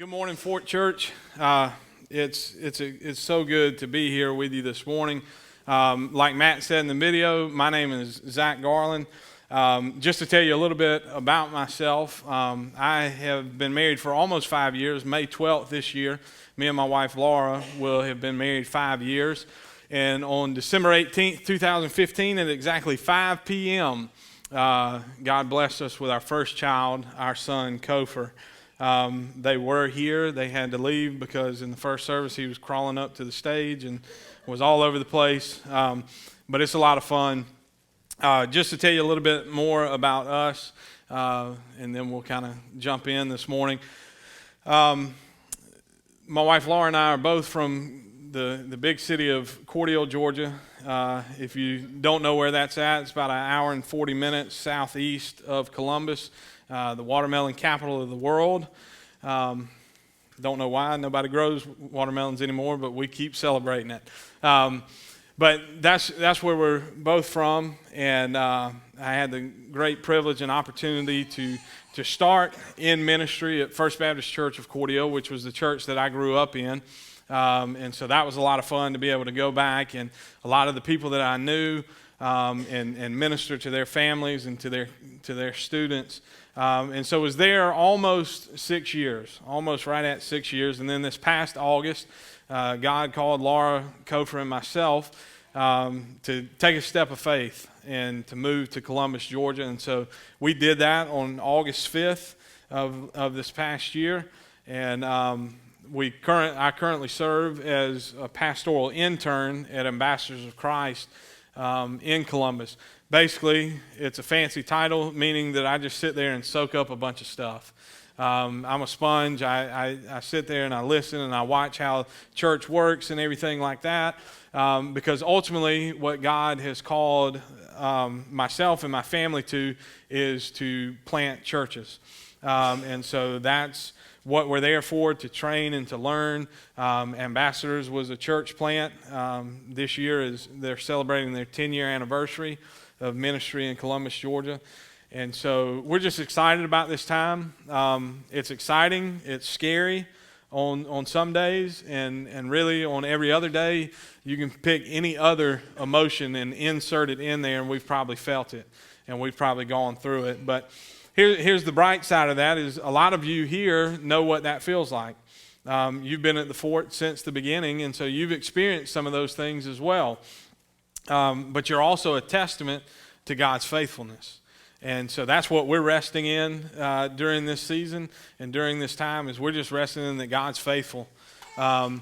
Good morning, Fort Church. It's so good to be here with you this morning. Like Matt said in the video, my name is Zach Garland. Just to tell you a little bit about myself, I have been married for almost 5 years. May 12th this year, me and my wife Laura will have been married 5 years. And on December 18th, 2015, at exactly 5 p.m., God blessed us with our first child, our son, Kofer. They were here. They had to leave because in the first service he was crawling up to the stage and was all over the place. But it's a lot of fun. Just to tell you a little bit more about us, and then we'll kind of jump in this morning. My wife Laura and I are both from the big city of Cordele, Georgia. If you don't know where that's at, it's about an hour and 40 minutes southeast of Columbus. The watermelon capital of the world. Don't know why nobody grows watermelons anymore, but we keep celebrating it. But that's where we're both from, and I had the great privilege and opportunity to start in ministry at First Baptist Church of Cordele, which was the church that I grew up in. And so that was a lot of fun to be able to go back, and a lot of the people that I knew and minister to their families and to their students. And so I was there almost 6 years, almost right at 6 years. And then this past August, God called Laura, Kofer, and myself to take a step of faith and to move to Columbus, Georgia. And so we did that on August 5th of this past year. And I currently serve as a pastoral intern at Ambassadors of Christ in Columbus. Basically, it's a fancy title, meaning that I just sit there and soak up a bunch of stuff. I'm a sponge. I sit there and I listen and I watch how church works and everything like that, because ultimately what God has called myself and my family to is to plant churches. And so that's what we're there for, to train and to learn. Ambassadors was a church plant. This year they're celebrating their 10-year anniversary of ministry in Columbus, Georgia. And so we're just excited about this time. It's exciting, it's scary on some days, and really on every other day you can pick any other emotion and insert it in there, and we've probably felt it and we've probably gone through it. But here's the bright side of that is a lot of you here know what that feels like. You've been at the Fort since the beginning, and so you've experienced some of those things as well. But you're also a testament to God's faithfulness. And so that's what we're resting in during this season and during this time, is we're just resting in that God's faithful. And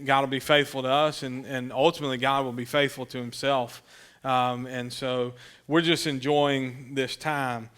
God will be faithful to us, and ultimately God will be faithful to himself. And so we're just enjoying this time.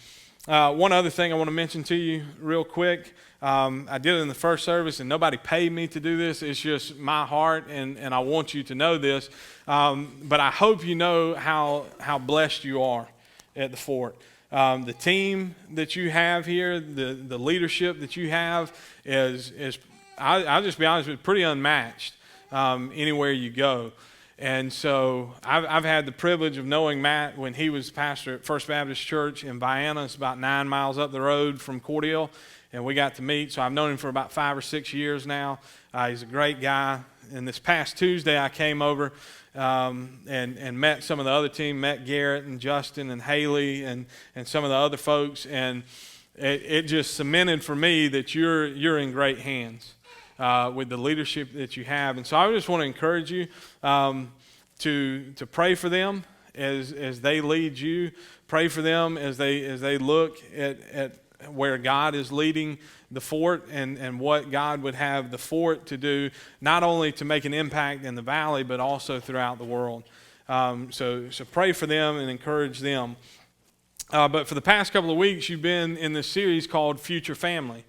One other thing I want to mention to you real quick. I did it in the first service, and nobody paid me to do this. It's just my heart, and I want you to know this. But I hope you know how blessed you are at the Fort. The team that you have here, the leadership that you have is I'll just be honest with you, pretty unmatched anywhere you go. And so I've had the privilege of knowing Matt when he was pastor at First Baptist Church in Vienna. It's about 9 miles up the road from Cordele, and we got to meet. So I've known him for about 5 or 6 years now. He's a great guy. And this past Tuesday I came over and met some of the other team, met Garrett and Justin and Haley and some of the other folks, and it just cemented for me that you're in great hands. With the leadership that you have. And so I just want to encourage you to pray for them as they lead you. Pray for them as they look at where God is leading the Fort and what God would have the Fort to do, not only to make an impact in the valley, but also throughout the world. So pray for them and encourage them. But for the past couple of weeks, you've been in this series called Future Family.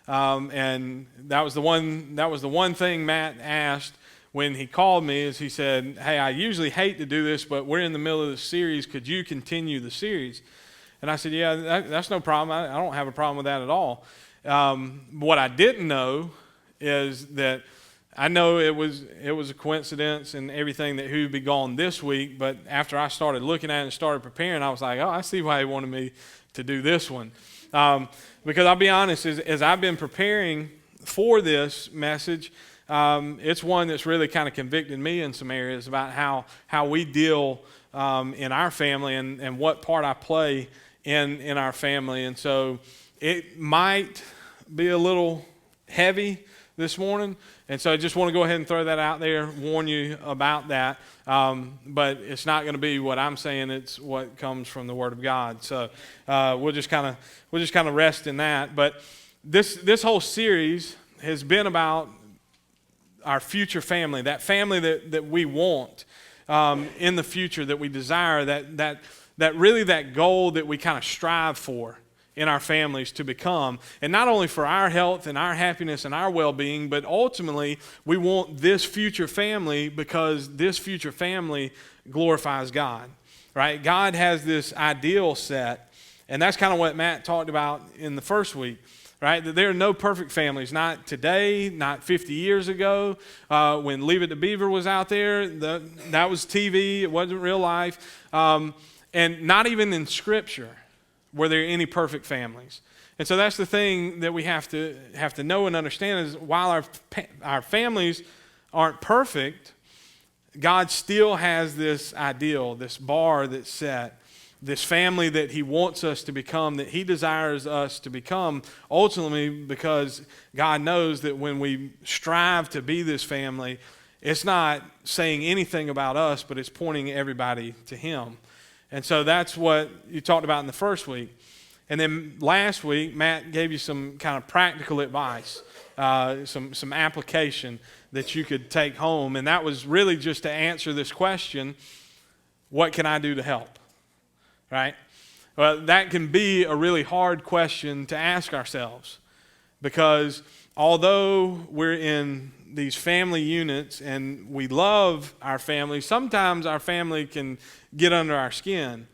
And that was the one thing Matt asked when he called me, is he said, "Hey, I usually hate to do this, but we're in the middle of the series. Could you continue the series?" And I said, "Yeah, that's no problem. I don't have a problem with that at all." What I didn't know is that I know it was a coincidence and everything that he would be gone this week, but after I started looking at it and started preparing, I was like, "Oh, I see why he wanted me to do this one." Because I'll be honest, as I've been preparing for this message, it's one that's really kind of convicted me in some areas about how we deal in our family and what part I play in our family. And so it might be a little heavy this morning, and so I just want to go ahead and throw that out there, warn you about that. But it's not going to be what I'm saying; it's what comes from the Word of God. So we'll just kind of rest in that. But this whole series has been about our future family, that family that we want in the future, that we desire, that really that goal that we kind of strive for in our families to become, and not only for our health and our happiness and our well-being, but ultimately we want this future family because this future family glorifies God, right? God has this ideal set, and that's kind of what Matt talked about in the first week, right? That there are no perfect families, not today, not 50 years ago, when Leave It to Beaver was out there. That was TV, it wasn't real life, and not even in Scripture were there any perfect families. And so that's the thing that we have to know and understand is while our families aren't perfect, God still has this ideal, this bar that's set, this family that he wants us to become, that he desires us to become, ultimately because God knows that when we strive to be this family, it's not saying anything about us, but it's pointing everybody to him. And so that's what you talked about in the first week. And then last week, Matt gave you some kind of practical advice, some application that you could take home. And that was really just to answer this question, what can I do to help? Right? Well, that can be a really hard question to ask ourselves because although we're in these family units and we love our family, sometimes our family can get under our skin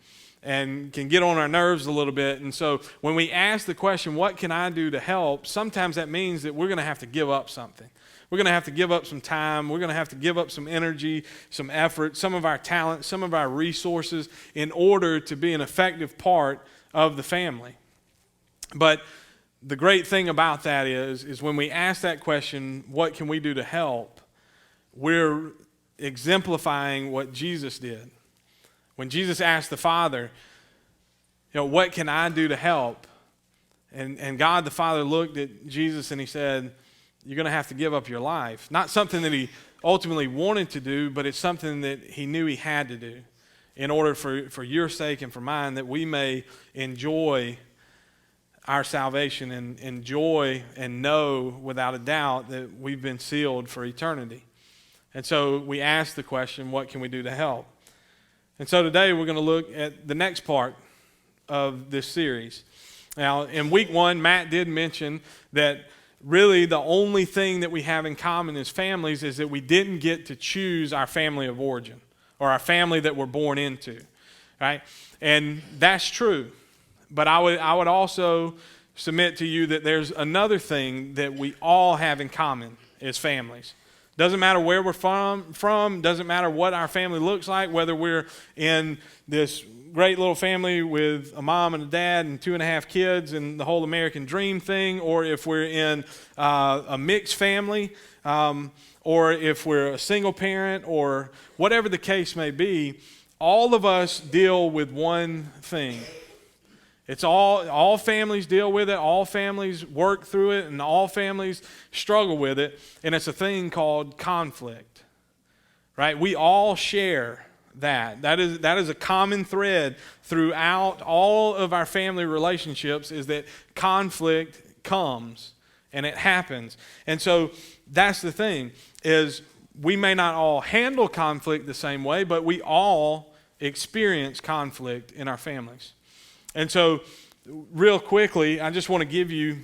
and can get on our nerves a little bit. And so when we ask the question, what can I do to help? Sometimes that means that we're going to have to give up something. We're going to have to give up some time. We're going to have to give up some energy, some effort, some of our talent, some of our resources in order to be an effective part of the family. But the great thing about that is when we ask that question, what can we do to help? We're exemplifying what Jesus did. When Jesus asked the Father, what can I do to help? And God the Father looked at Jesus and he said, you're going to have to give up your life. Not something that he ultimately wanted to do, but it's something that he knew he had to do in order for your sake and for mine that we may enjoy our salvation and enjoy and know without a doubt that we've been sealed for eternity. And so we ask the question, what can we do to help? And so today we're going to look at the next part of this series. Now, in week 1, Matt did mention that really the only thing that we have in common as families is that we didn't get to choose our family of origin or our family that we're born into, right? And that's true. But I would also submit to you that there's another thing that we all have in common as families. Doesn't matter where we're from, doesn't matter what our family looks like, whether we're in this great little family with a mom and a dad and 2.5 kids and the whole American dream thing, or if we're in a mixed family, or if we're a single parent, or whatever the case may be, all of us deal with one thing. It's all families deal with it, all families work through it, and all families struggle with it, and it's a thing called conflict, right? We all share that. That is a common thread throughout all of our family relationships is that conflict comes, and it happens. And so that's the thing, is we may not all handle conflict the same way, but we all experience conflict in our families. And so, real quickly, I just want to give you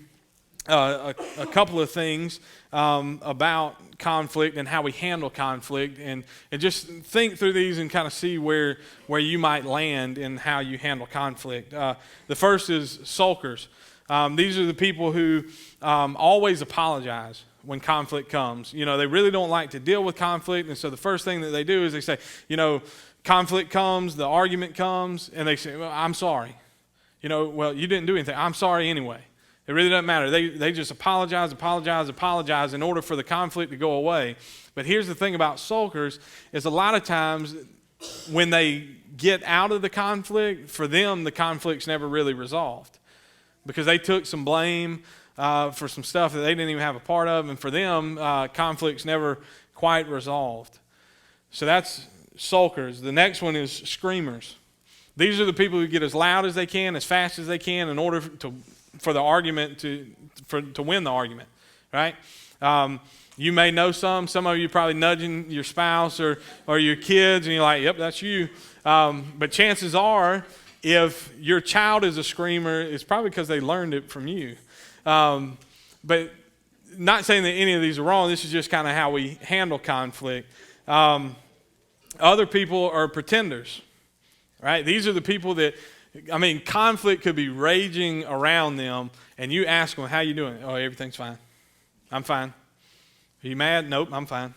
a couple of things about conflict and how we handle conflict, and just think through these and kind of see where you might land in how you handle conflict. The first is sulkers. These are the people who always apologize when conflict comes. They really don't like to deal with conflict, and so the first thing that they do is they say, conflict comes, the argument comes, and they say, well, I'm sorry. Well, you didn't do anything. I'm sorry anyway. It really doesn't matter. They just apologize in order for the conflict to go away. But here's the thing about sulkers is a lot of times when they get out of the conflict, for them, the conflict's never really resolved because they took some blame for some stuff that they didn't even have a part of, and for them, conflict's never quite resolved. So that's sulkers. The next one is screamers. These are the people who get as loud as they can, as fast as they can in order for the argument to win the argument, right? You may know some of you probably nudging your spouse or your kids, and you're like, yep, that's you. But chances are, if your child is a screamer, it's probably because they learned it from you. But not saying that any of these are wrong. This is just kind of how we handle conflict. Other people are pretenders, right? These are the people that, conflict could be raging around them, and you ask them, how you doing? Oh, everything's fine. I'm fine. Are you mad? Nope, I'm fine.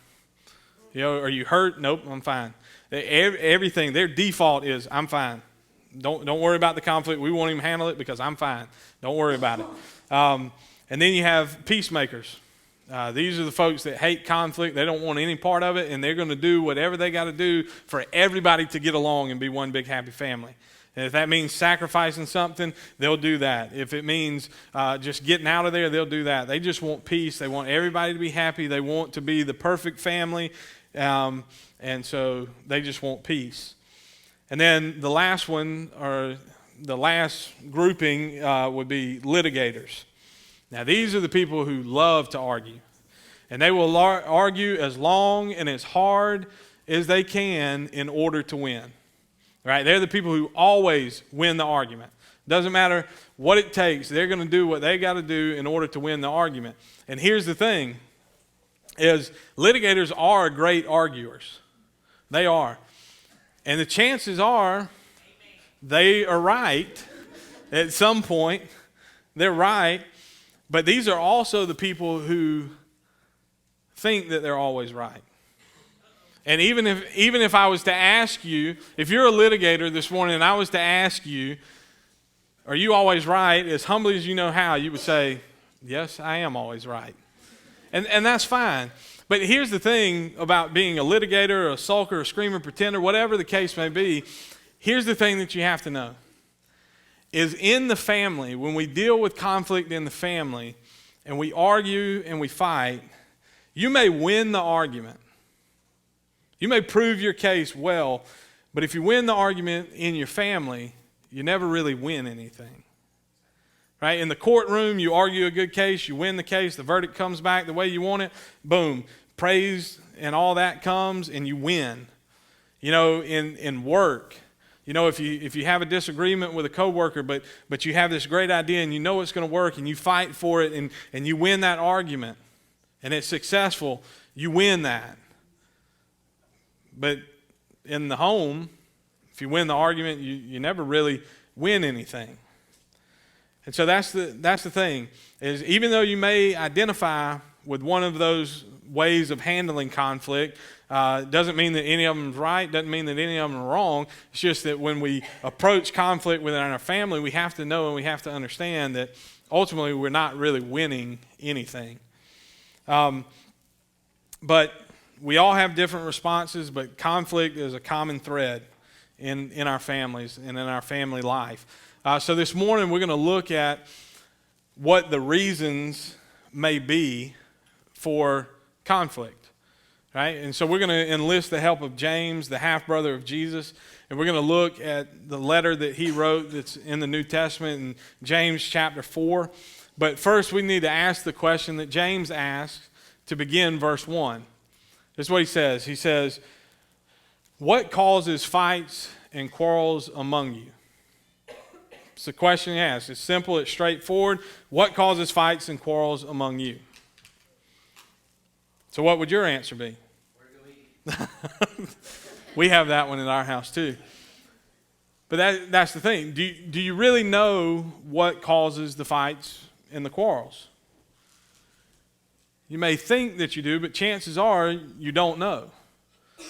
Are you hurt? Nope, I'm fine. Everything, their default is, I'm fine. Don't worry about the conflict. We won't even handle it because I'm fine. Don't worry about it. And then you have peacemakers. These are the folks that hate conflict. They don't want any part of it, and they're going to do whatever they got to do for everybody to get along and be one big happy family. And if that means sacrificing something, they'll do that. If it means just getting out of there, they'll do that. They just want peace. They want everybody to be happy. They want to be the perfect family, and so they just want peace. And then the last one, or the last grouping, would be litigators. Now, these are the people who love to argue. And they will argue as long and as hard as they can in order to win. Right? They're the people who always win the argument. Doesn't matter what it takes. They're going to do what they got to do in order to win the argument. And here's the thing, is litigators are great arguers. They are. And the chances are they are right at some point. They're right. But these are also the people who think that they're always right. And even if I was to ask you, if you're a litigator this morning and I was to ask you, are you always right, as humbly as you know how, you would say, yes, I am always right. And that's fine. But here's the thing about being a litigator or a sulker or a screamer, pretender, whatever the case may be, here's the thing that you have to know. Is in the family, when we deal with conflict in the family and we argue and we fight, you may win the argument. You may prove your case well, but if you win the argument in your family, you never really win anything. Right? In the courtroom, you argue a good case, you win the case, the verdict comes back the way you want it, boom, praise and all that comes and you win. In work, if you have a disagreement with a coworker, but you have this great idea and you know it's going to work and you fight for it and you win that argument and it's successful, you win that. But in the home, if you win the argument, you never really win anything. And so that's the thing, is even though you may identify with one of those ways of handling conflict, doesn't mean that any of them is right, doesn't mean that any of them are wrong. It's just that when we approach conflict within our family, we have to know and we have to understand that ultimately we're not really winning anything. But we all have different responses, but conflict is a common thread in our families and in our family life. So this morning we're going to look at what the reasons may be for conflict, right? And so we're going to enlist the help of James, the half-brother of Jesus, and we're going to look at the letter that he wrote that's in the New Testament in James chapter 4. But first we need to ask the question that James asked to begin verse 1. This is what he says. He says, what causes fights and quarrels among you? It's the question he asks. It's simple, it's straightforward. What causes fights and quarrels among you? So what would your answer be? Where do we eat? We have that one in our house too. But that's the thing. Do you really know what causes the fights and the quarrels? You may think that you do, but chances are you don't know.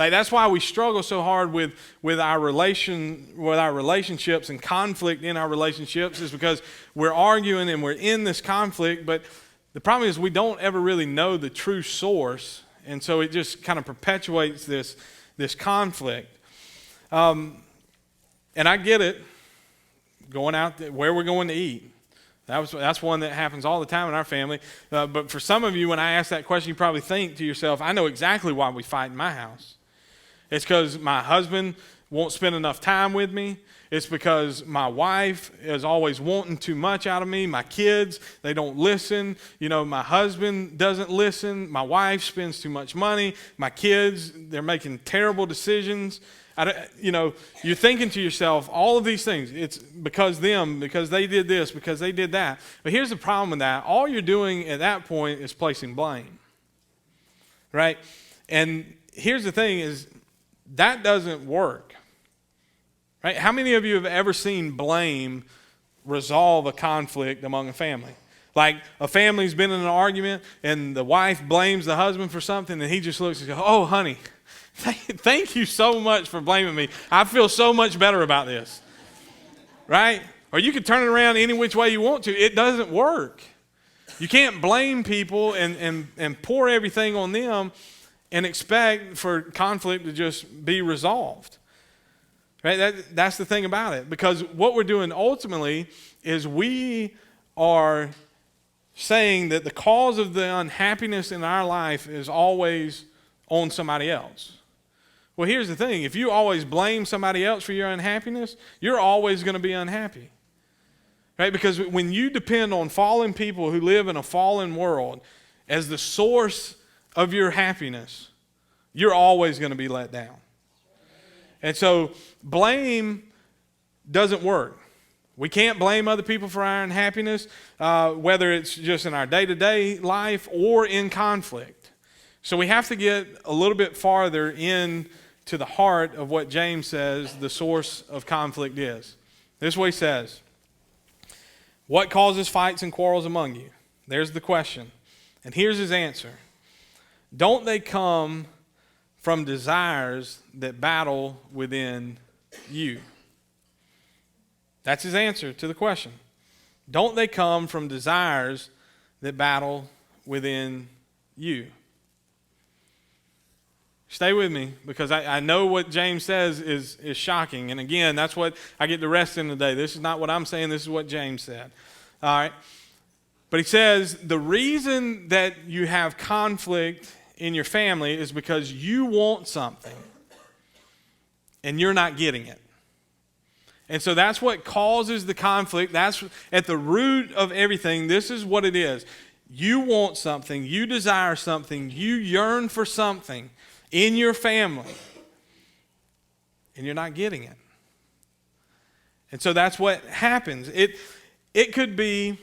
Like that's why we struggle so hard with our relationships and conflict in our relationships, is because we're arguing and we're in this conflict, but the problem is we don't ever really know the true source, and so it just kind of perpetuates this conflict. And I get it, going out where we're going to eat. That's one that happens all the time in our family. But for some of you, when I ask that question, you probably think to yourself, I know exactly why we fight in my house. It's because my husband won't spend enough time with me. It's because my wife is always wanting too much out of me. My kids, they don't listen. My husband doesn't listen. My wife spends too much money. My kids, they're making terrible decisions. You're thinking to yourself, all of these things, it's because they did this, because they did that. But here's the problem with that. All you're doing at that point is placing blame, right? And here's the thing is, that doesn't work, right? How many of you have ever seen blame resolve a conflict among a family? Like a family's been in an argument and the wife blames the husband for something and he just looks and goes, oh, honey, thank you so much for blaming me. I feel so much better about this, right? Or you can turn it around any which way you want to. It doesn't work. You can't blame people and pour everything on them and expect for conflict to just be resolved, right? That's the thing about it. Because what we're doing ultimately is we are saying that the cause of the unhappiness in our life is always on somebody else. Well, here's the thing. If you always blame somebody else for your unhappiness, you're always going to be unhappy, right? Because when you depend on fallen people who live in a fallen world as the source of your happiness, you're always going to be let down. And so blame doesn't work. We can't blame other people for our unhappiness, whether it's just in our day-to-day life or in conflict. So we have to get a little bit farther in to the heart of what James says the source of conflict is. This is what he says. What causes fights and quarrels among you? There's the question. And here's his answer. Don't they come from desires that battle within you? That's his answer to the question. Don't they come from desires that battle within you? Stay with me, because I know what James says is shocking. And again, that's what I get to rest in today. This is not what I'm saying. This is what James said. All right. But he says the reason that you have conflict in your family is because you want something and you're not getting it. And so that's what causes the conflict. That's at the root of everything. This is what it is. You want something. You desire something. You yearn for something in your family, and you're not getting it. And so that's what happens. It could be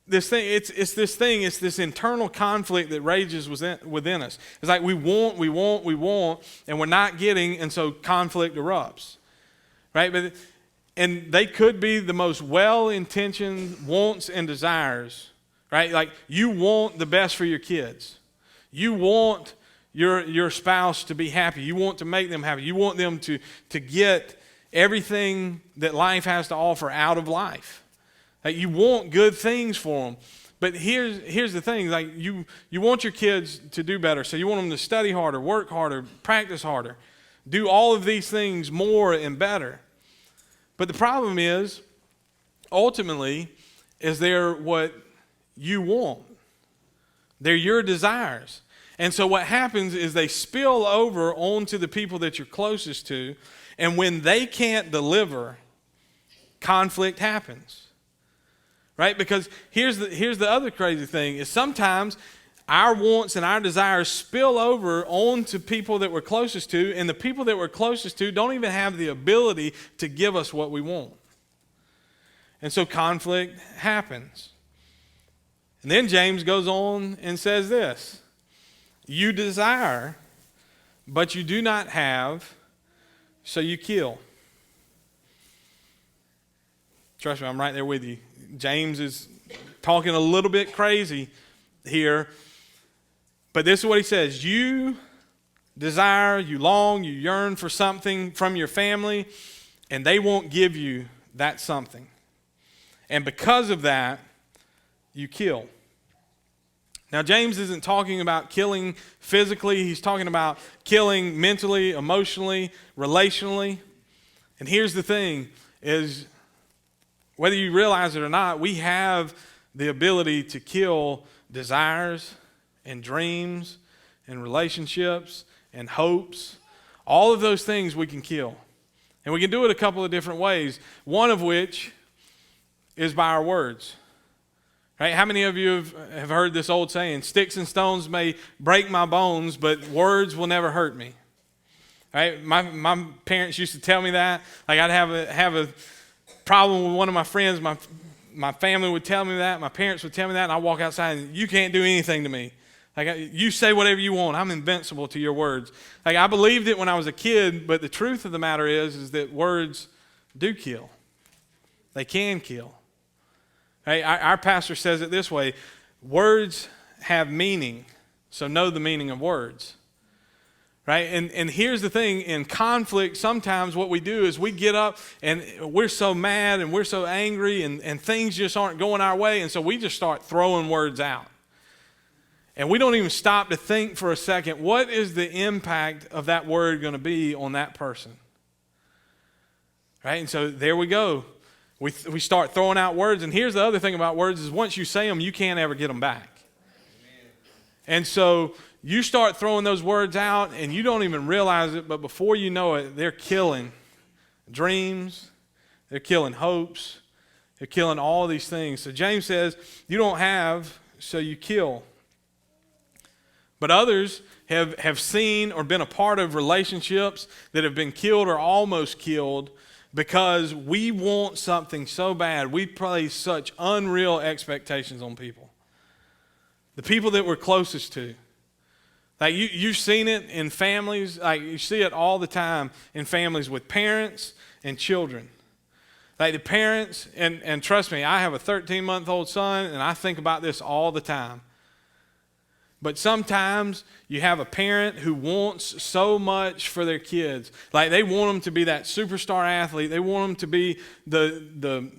this thing. It's this internal conflict that rages within us. It's like we want, and we're not getting, and so conflict erupts, right? And they could be the most well-intentioned wants and desires, right? Like you want the best for your kids. You want your spouse to be happy. You want to make them happy. You want them to get everything that life has to offer out of life. Like you want good things for them. But here's the thing. Like you want your kids to do better. So you want them to study harder, work harder, practice harder, do all of these things more and better. But the problem is, ultimately, is they're what you want. They're your desires. And so what happens is they spill over onto the people that you're closest to, and when they can't deliver, conflict happens. Right? Because here's the other crazy thing is sometimes our wants and our desires spill over onto people that we're closest to, and the people that we're closest to don't even have the ability to give us what we want. And so conflict happens. And then James goes on and says this. You desire, but you do not have, so you kill. Trust me, I'm right there with you. James is talking a little bit crazy here, but this is what he says. You desire, you long, you yearn for something from your family, and they won't give you that something. And because of that, you kill. Now, James isn't talking about killing physically. He's talking about killing mentally, emotionally, relationally. And here's the thing, is whether you realize it or not, we have the ability to kill desires and dreams and relationships and hopes. All of those things we can kill. And we can do it a couple of different ways, one of which is by our words. Right? How many of you have heard this old saying, sticks and stones may break my bones, but words will never hurt me? Right? My parents used to tell me that. Like I'd have a problem with one of my friends, my family would tell me that, my parents would tell me that, and I'd walk outside and you can't do anything to me. Like you say whatever you want, I'm invincible to your words. Like I believed it when I was a kid, but the truth of the matter is that words do kill. They can kill. Right? Our pastor says it this way, words have meaning, so know the meaning of words. Right? And here's the thing, in conflict, sometimes what we do is we get up and we're so mad and we're so angry and things just aren't going our way, and so we just start throwing words out. And we don't even stop to think for a second, what is the impact of that word going to be on that person? Right? And so there we go. We start throwing out words, and here's the other thing about words is once you say them, you can't ever get them back. Amen. And so you start throwing those words out, and you don't even realize it, but before you know it, they're killing dreams, they're killing hopes, they're killing all these things. So James says, you don't have, so you kill. But others have seen or been a part of relationships that have been killed or almost killed because we want something so bad. We place such unreal expectations on people. The people that we're closest to. Like you've seen it in families, like you see it all the time in families with parents and children. Like the parents, and trust me, I have a 13-month-old son, and I think about this all the time. But sometimes you have a parent who wants so much for their kids. Like they want them to be that superstar athlete. They want them to be the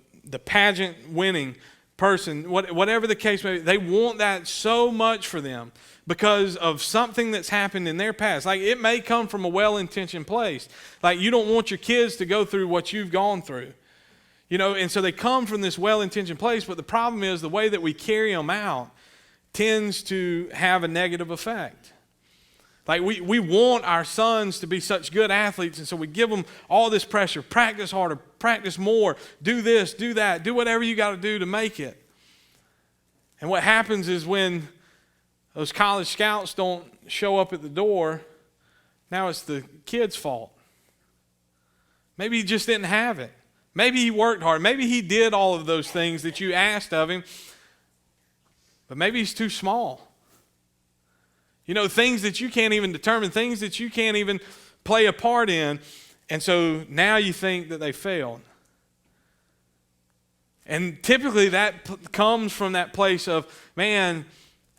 pageant winning person, whatever the case may be. They want that so much for them because of something that's happened in their past. Like it may come from a well-intentioned place. Like you don't want your kids to go through what you've gone through. You know, and so they come from this well-intentioned place, but the problem is the way that we carry them out tends to have a negative effect. Like we want our sons to be such good athletes, and so we give them all this pressure. Practice harder, practice more, do this, do that, do whatever you got to do to make it. And what happens is when those college scouts don't show up at the door, now it's the kid's fault. Maybe he just didn't have it. Maybe he worked hard. Maybe he did all of those things that you asked of him, but maybe he's too small. You know, things that you can't even determine, things that you can't even play a part in. And so now you think that they failed. And typically that comes from that place of, man,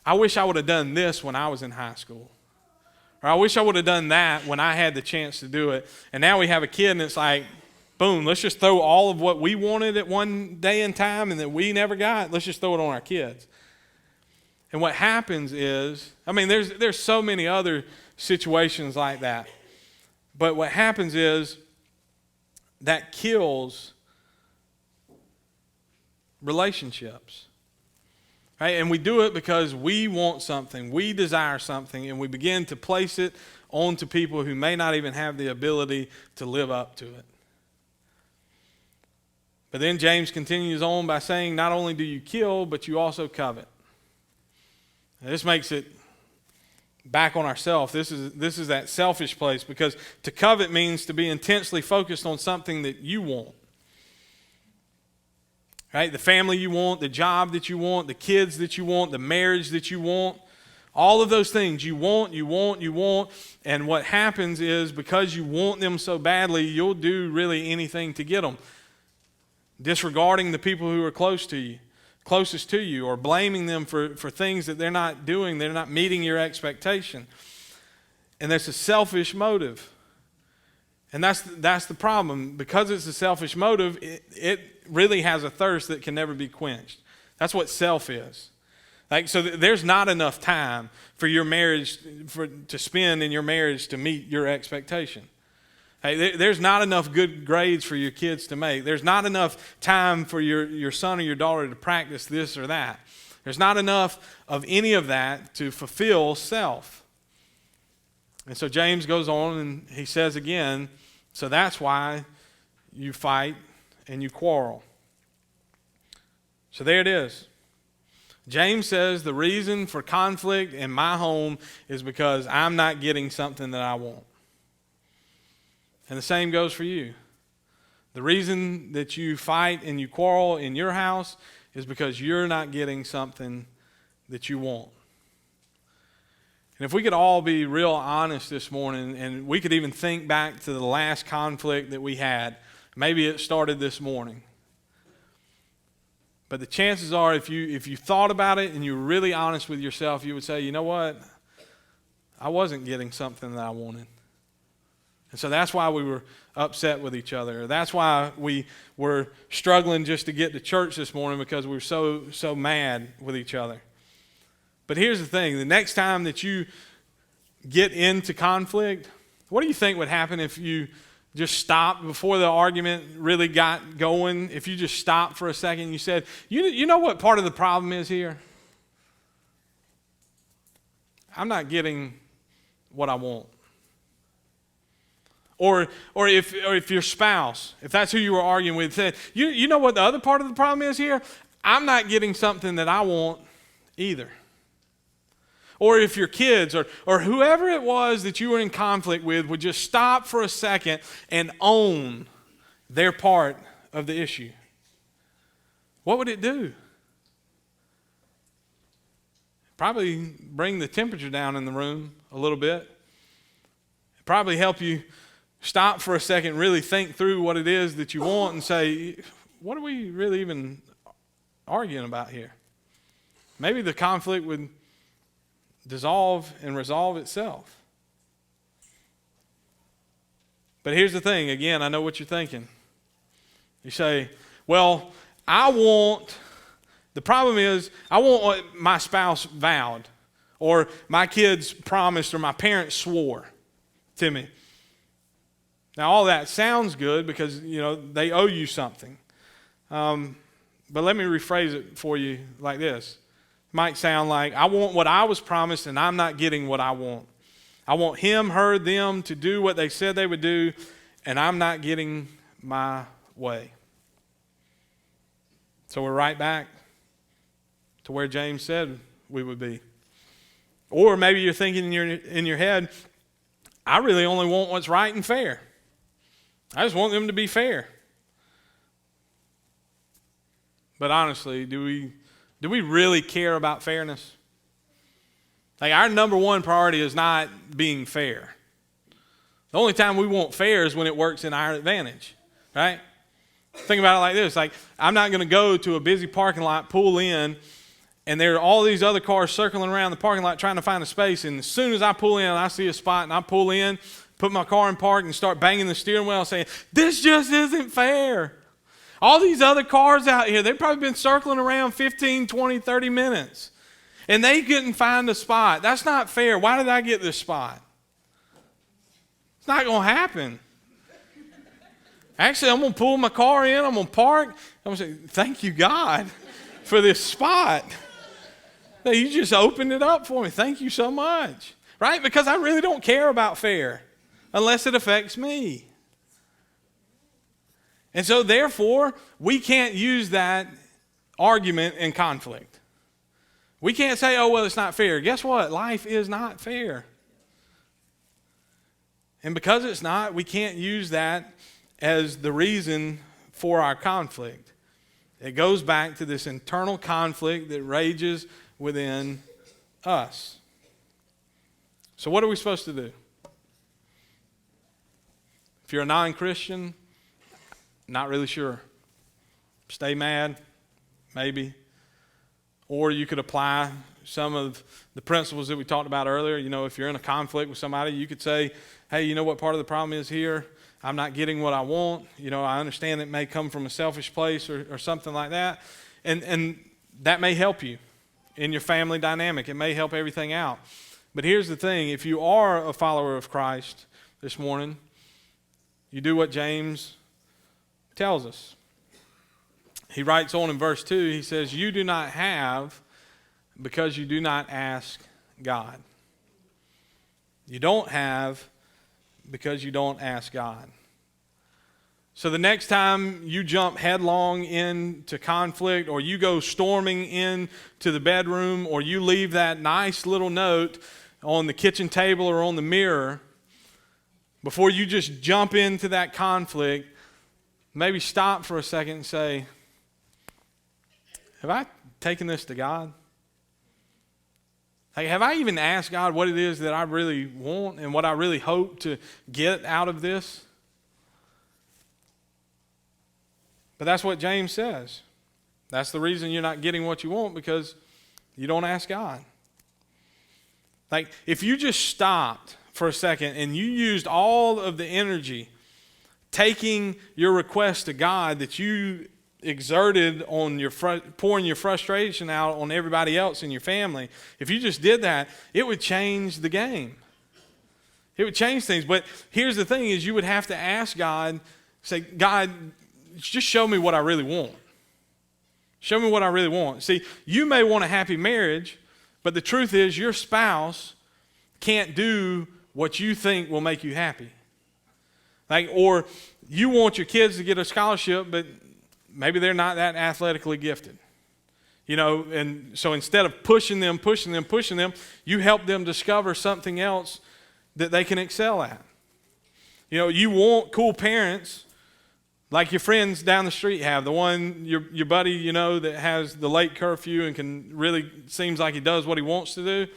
I wish I would have done this when I was in high school. Or I wish I would have done that when I had the chance to do it. And now we have a kid and it's like, boom, let's just throw all of what we wanted at one day in time and that we never got, let's just throw it on our kids. And what happens is, I mean, there's so many other situations like that. But what happens is that kills relationships. Right? And we do it because we want something, we desire something, and we begin to place it onto people who may not even have the ability to live up to it. But then James continues on by saying, not only do you kill, but you also covet. Now, this makes it back on ourselves. This is that selfish place, because to covet means to be intensely focused on something that you want. Right? The family you want, the job that you want, the kids that you want, the marriage that you want, all of those things you want. And what happens is because you want them so badly, you'll do really anything to get them. Disregarding the people who are closest to you, or blaming them for things that they're not doing, they're not meeting your expectation. And that's a selfish motive. And that's the problem. Because it's a selfish motive, it really has a thirst that can never be quenched. That's what self is. So there's not enough time for your marriage to spend in your marriage to meet your expectation. There's not enough good grades for your kids to make. There's not enough time for your son or your daughter to practice this or that. There's not enough of any of that to fulfill self. And so James goes on and he says again, so that's why you fight and you quarrel. So there it is. James says the reason for conflict in my home is because I'm not getting something that I want. And the same goes for you. The reason that you fight and you quarrel in your house is because you're not getting something that you want. And if we could all be real honest this morning, and we could even think back to the last conflict that we had, maybe it started this morning. But the chances are, if you thought about it and you were really honest with yourself, you would say, you know what? I wasn't getting something that I wanted. And so that's why we were upset with each other. That's why we were struggling just to get to church this morning, because we were so mad with each other. But here's the thing. The next time that you get into conflict, what do you think would happen if you just stopped before the argument really got going? If you just stopped for a second and you said, you know what part of the problem is here? I'm not getting what I want. Or if your spouse, if that's who you were arguing with, said, you know what the other part of the problem is here? I'm not getting something that I want either. Or if your kids or whoever it was that you were in conflict with would just stop for a second and own their part of the issue, what would it do? Probably bring the temperature down in the room a little bit. Probably help you stop for a second, really think through what it is that you want and say, what are we really even arguing about here? Maybe the conflict would dissolve and resolve itself. But here's the thing. Again, I know what you're thinking. You say, well, the problem is, I want what my spouse vowed, or my kids promised, or my parents swore to me. Now, all that sounds good because, they owe you something. But let me rephrase it for you like this. It might sound like, I want what I was promised and I'm not getting what I want. I want him, her, them to do what they said they would do, and I'm not getting my way. So we're right back to where James said we would be. Or maybe you're thinking in your head, I really only want what's right and fair. I just want them to be fair. But honestly, do we really care about fairness? Our number one priority is not being fair. The only time we want fair is when it works in our advantage, right? Think about it like this. I'm not going to go to a busy parking lot, pull in, and there are all these other cars circling around the parking lot trying to find a space, and as soon as I pull in, I see a spot, and I pull in, put my car in park, and start banging the steering wheel saying, this just isn't fair. All these other cars out here, they've probably been circling around 15, 20, 30 minutes. And they couldn't find a spot. That's not fair. Why did I get this spot? It's not going to happen. Actually, I'm going to pull my car in. I'm going to park. I'm going to say, thank you, God, for this spot. You just opened it up for me. Thank you so much. Right? Because I really don't care about fair unless it affects me. And so, therefore, we can't use that argument in conflict. We can't say, oh, well, it's not fair. Guess what? Life is not fair. And because it's not, we can't use that as the reason for our conflict. It goes back to this internal conflict that rages within us. So what are we supposed to do? If you're a non-Christian, not really sure. Stay mad, maybe. Or you could apply some of the principles that we talked about earlier. If you're in a conflict with somebody, you could say, hey, you know what part of the problem is here? I'm not getting what I want. I understand it may come from a selfish place or something like that. And that may help you in your family dynamic. It may help everything out. But here's the thing. If you are a follower of Christ this morning, you do what James tells us. He writes on in verse 2, he says, you do not have because you do not ask God. You don't have because you don't ask God. So the next time you jump headlong into conflict, or you go storming into the bedroom, or you leave that nice little note on the kitchen table or on the mirror, before you just jump into that conflict, maybe stop for a second and say, have I taken this to God? Have I even asked God what it is that I really want and what I really hope to get out of this? But that's what James says. That's the reason you're not getting what you want, because you don't ask God. If you just stopped for a second and you used all of the energy taking your request to God that you exerted on your pouring your frustration out on everybody else in your family, if you just did that, it would change the game. It would change things. But here's the thing is, you would have to ask God, say, God, just show me what I really want. Show me what I really want. See, you may want a happy marriage, but the truth is your spouse can't do what you think will make you happy. Or you want your kids to get a scholarship, but maybe they're not that athletically gifted. And so instead of pushing them, you help them discover something else that they can excel at. You want cool parents like your friends down the street have. The one, your buddy, that has the late curfew and can really, seems like he does what he wants to do.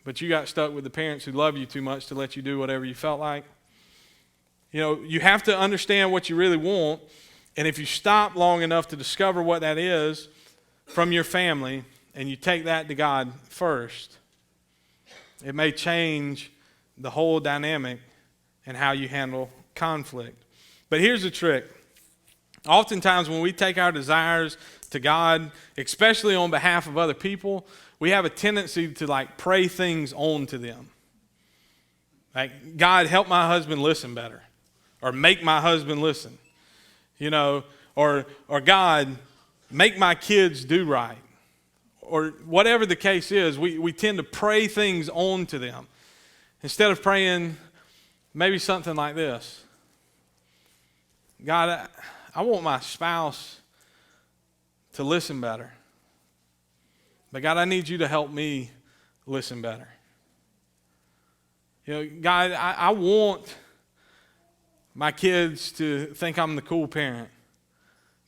But you got stuck with the parents who love you too much to let you do whatever you felt like. You have to understand what you really want. And if you stop long enough to discover what that is from your family, and you take that to God first, it may change the whole dynamic and how you handle conflict. But here's the trick. Oftentimes when we take our desires to God, especially on behalf of other people, we have a tendency to pray things on to them. God, help my husband listen better. Or make my husband listen. Or God, make my kids do right. Or whatever the case is, we tend to pray things on to them. Instead of praying maybe something like this. God, I want my spouse to listen better. But God, I need you to help me listen better. God, I want my kids to think I'm the cool parent.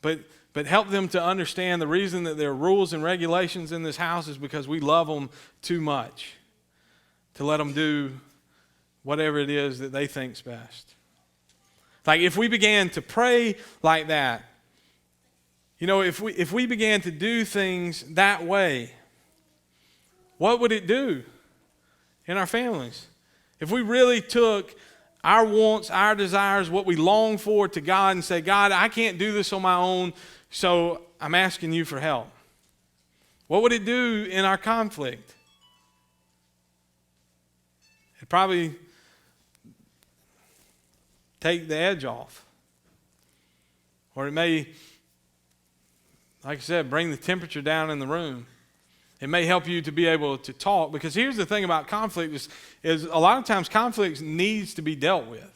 But help them to understand the reason that there are rules and regulations in this house is because we love them too much to let them do whatever it is that they think's best. If we began to pray like that, if we began to do things that way, what would it do in our families? If we really took our wants, our desires, what we long for to God and say, God, I can't do this on my own, so I'm asking you for help. What would it do in our conflict? It'd probably take the edge off. Or it may, like I said, bring the temperature down in the room. It may help you to be able to talk, because here's the thing about conflict is a lot of times conflict needs to be dealt with.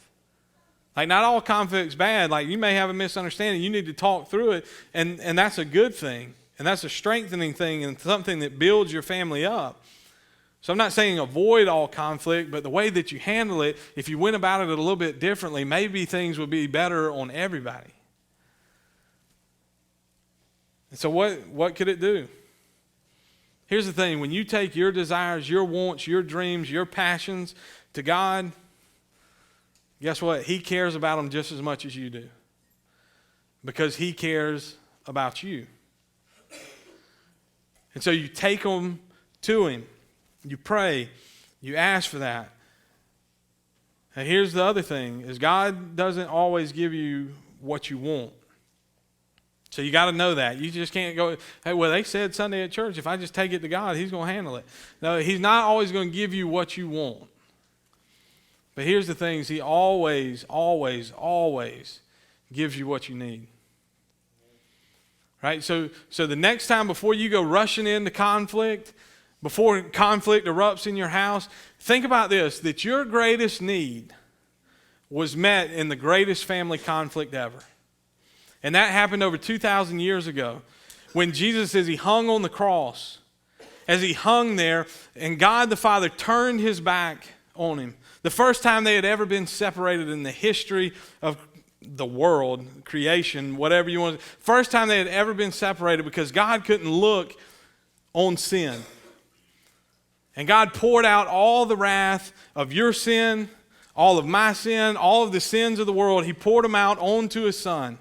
Not all conflict's bad. You may have a misunderstanding. You need to talk through it, and that's a good thing, and that's a strengthening thing and something that builds your family up. So I'm not saying avoid all conflict, but the way that you handle it, if you went about it a little bit differently, maybe things would be better on everybody. And so what could it do? Here's the thing. When you take your desires, your wants, your dreams, your passions to God, guess what? He cares about them just as much as you do, because He cares about you. And so you take them to him. You pray. You ask for that. And here's the other thing, is God doesn't always give you what you want. So you got to know that. You just can't go, hey, well, they said Sunday at church, if I just take it to God, he's going to handle it. No, he's not always going to give you what you want. But here's the thing, he always, always, always gives you what you need. Right? So the next time before you go rushing into conflict, before conflict erupts in your house, think about this, that your greatest need was met in the greatest family conflict ever. And that happened over 2,000 years ago when Jesus, as he hung on the cross, as he hung there, and God the Father turned his back on him. The first time they had ever been separated in the history of the world, creation, whatever you want. First time they had ever been separated because God couldn't look on sin. And God poured out all the wrath of your sin, all of my sin, all of the sins of the world. He poured them out onto his Son.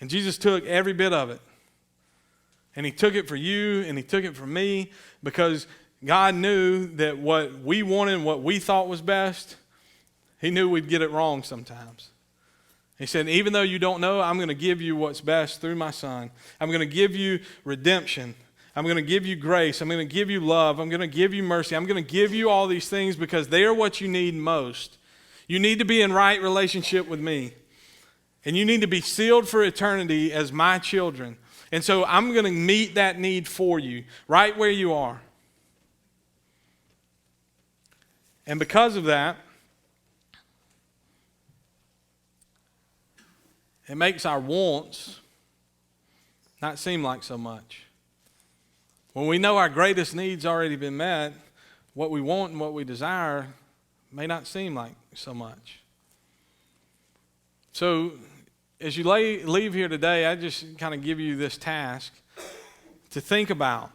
And Jesus took every bit of it. And he took it for you and he took it for me because God knew that what we wanted and what we thought was best, he knew we'd get it wrong sometimes. He said, even though you don't know, I'm going to give you what's best through my Son. I'm going to give you redemption. I'm going to give you grace. I'm going to give you love. I'm going to give you mercy. I'm going to give you all these things because they are what you need most. You need to be in right relationship with me. And you need to be sealed for eternity as my children. And so I'm going to meet that need for you right where you are. And because of that, it makes our wants not seem like so much. When we know our greatest needs already been met, what we want and what we desire may not seem like so much. So as you leave here today, I just kind of give you this task to think about.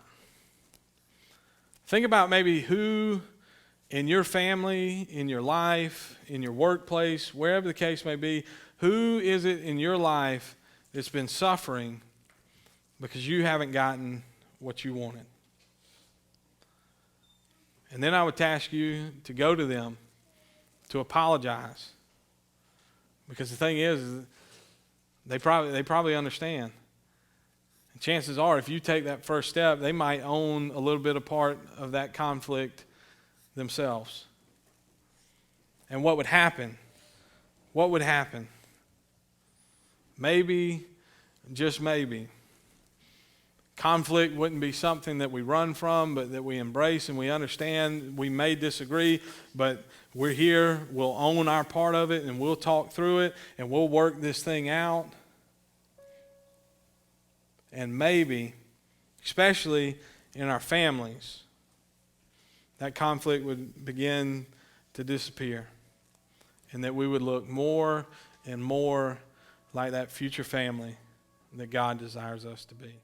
Think about maybe who in your family, in your life, in your workplace, wherever the case may be, who is it in your life that's been suffering because you haven't gotten what you wanted? And then I would task you to go to them, to apologize. Because the thing is they probably understand. And chances are, if you take that first step, they might own a little bit of part of that conflict themselves. And what would happen? What would happen? Maybe, just maybe, conflict wouldn't be something that we run from, but that we embrace and we understand. We may disagree, but we're here. We'll own our part of it, and we'll talk through it, and we'll work this thing out. And maybe, especially in our families, that conflict would begin to disappear, and that we would look more and more like that future family that God desires us to be.